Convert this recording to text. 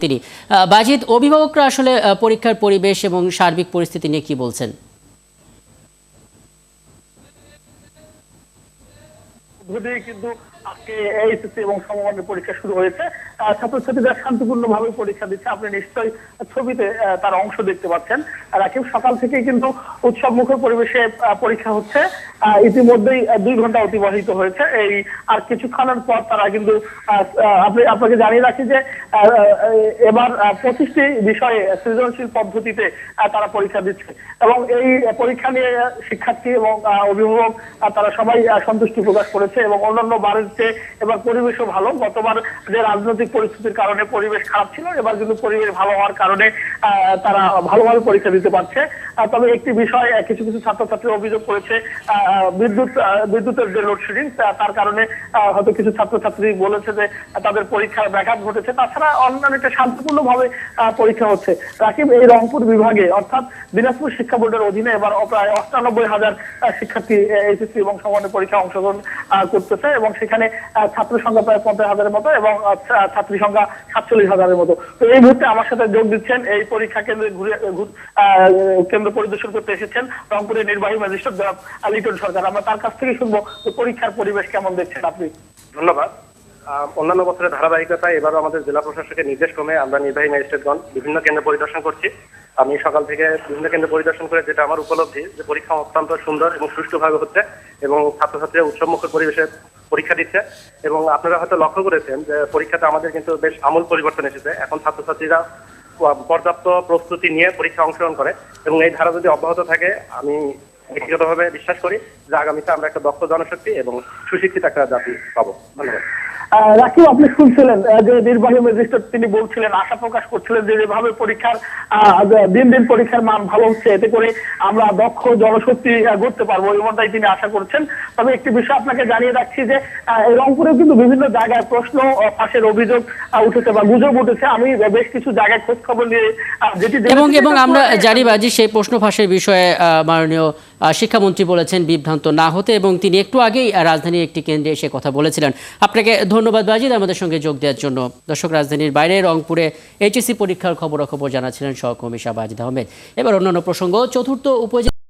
তিনি বাজিদ, অভিভাবকরা আসলে পরীক্ষার পরিবেশ এবং সার্বিক পরিস্থিতি নিয়ে কি বলছেন? কিন্তু আজকে এইচএসসি এবং সমমানের পরীক্ষা শুরু হয়েছে। ছাত্রছাত্রীরা শান্তিপূর্ণভাবে পরীক্ষা দিচ্ছে। আপনি নিশ্চয়ই ছবিতে তার অংশ দেখতে পাচ্ছেন। রাকিব, সকাল থেকেই কিন্তু উৎসবমুখর পরিবেশে পরীক্ষা হচ্ছে। ইতিমধ্যেই 2 ঘন্টা অতিবাহিত হয়েছে। এই আর কিছুক্ষণের পর তারা কিন্তু আপনাকে জানিয়ে রাখি যে এবার 25টি বিষয়ে সৃজনশীল পদ্ধতিতে তারা পরীক্ষা দিচ্ছে এবং এই পরীক্ষা নিয়ে শিক্ষার্থী এবং অভিভাবক তারা সবাই সন্তুষ্টি প্রকাশ করেছে এবং অন্যান্য বারের চেয়ে এবার পরিবেশও ভালো। গতবার যে রাজনৈতিক পরিস্থিতির কারণে পরিবেশ খারাপ ছিল, এবার কিন্তু পরিবেশ ভালো হওয়ার কারণে তারা ভালোভাবে পরীক্ষা দিতে পারছে। তবে একটি বিষয় কিছু কিছু ছাত্রছাত্রী অভিযোগ করেছে, বিদ্যুতের যে লোডশেডিং তার কারণে হয়তো কিছু ছাত্রছাত্রী বলেছে যে তাদের পরীক্ষার ব্যাঘাত ঘটেছে। তাছাড়া অন্যান্য শান্তিপূর্ণভাবে পরীক্ষা হচ্ছে। রাকিব, এই রংপুর বিভাগে অর্থাৎ দিনাজপুর শিক্ষা বোর্ডের অধীনে এবার প্রায় 98,000 শিক্ষার্থী এইচএসসি এবং সমমানের পরীক্ষায় অংশগ্রহণ করতেছে এবং সেখানে ছাত্র সংখ্যা প্রায় 50,000-এর মতো এবং ছাত্রী সংখ্যা 47,000-এর মতো। তো এই মুহূর্তে আমার সাথে যোগ দিচ্ছেন, এই পরীক্ষা কেন্দ্রে কেন্দ্র পরিদর্শন করতে এসেছেন রংপুরের নির্বাহী ম্যাজিস্ট্রেট জনাব লিটন সরকার। আমরা তার কাছ থেকে শুনবো পরীক্ষার পরিবেশ কেমন দেখছেন আপনি। ধন্যবাদ। অন্যান্য বছরের ধারাবাহিকতায় এবারও আমাদের জেলা প্রশাসকের নির্দেশ ক্রমে আমরা নির্বাহী ম্যাজিস্ট্রেটগণ বিভিন্ন কেন্দ্র পরিদর্শন করছি। আমি সকাল থেকে বিভিন্ন কেন্দ্র পরিদর্শন করে যেটা আমার উপলব্ধি যে পরীক্ষা অত্যন্ত সুন্দর এবং সুষ্ঠুভাবে হচ্ছে এবং ছাত্রছাত্রীরা উৎসবমুখর পরিবেশে পরীক্ষা দিচ্ছে এবং আপনারা হয়তো লক্ষ্য করেছেন যে পরীক্ষাতে আমাদের কিন্তু বেশ আমূল পরিবর্তন এসেছে। এখন ছাত্রছাত্রীরা পর্যাপ্ত প্রস্তুতি নিয়ে পরীক্ষা অংশগ্রহণ করে এবং এই ধারা যদি অব্যাহত থাকে আমি ব্যক্তিগতভাবে বিশ্বাস করি যে আগামীতে আমরা একটা দক্ষ জনশক্তি এবং সুশিক্ষিত একটা জাতি পাবো। ধন্যবাদ। রাকিব, আপনি শুনছিলেন যে নির্বাহী ম্যাজিস্ট্রেট তিনি বলছিলেন, আশা প্রকাশ করছিলেন যে যেভাবে পরীক্ষার দিন দিন পরীক্ষার মান ভালো হচ্ছে, এতে করে আমরা দক্ষ জনশক্তি গড়তে পারবো এমনটাই তিনি আশা করছেন। তবে একটি বিষয় আপনাকে জানিয়ে রাখছি যে রংপুরেও কিন্তু বিভিন্ন জায়গায় প্রশ্ন ফাঁসের অভিযোগ উঠেছে বা গুজব উঠেছে। আমি বেশ কিছু জায়গায় খোঁজ খবর নিয়ে এবং আমরা জানি বাজি সেই প্রশ্ন ফাঁসের বিষয়ে মাননীয় শিক্ষামন্ত্রী বলেছেন বিভ্রান্ত না হতে এবং তিনি একটু আগেই রাজধানীর একটি কেন্দ্রে এসে কথা বলেছিলেন। আপনাকে ধন্যবাদ বাজিদ আমাদের সঙ্গে যোগ দেওয়ার জন্য। দর্শক, রাজধানীর বাইরে রংপুরে এইচএসসি পরীক্ষার খবরাখবর জানাচ্ছিলেন সহকর্মী বাজিদ আহমেদ। এবার অন্যান্য প্রসঙ্গ। চতুর্থ উপজেলা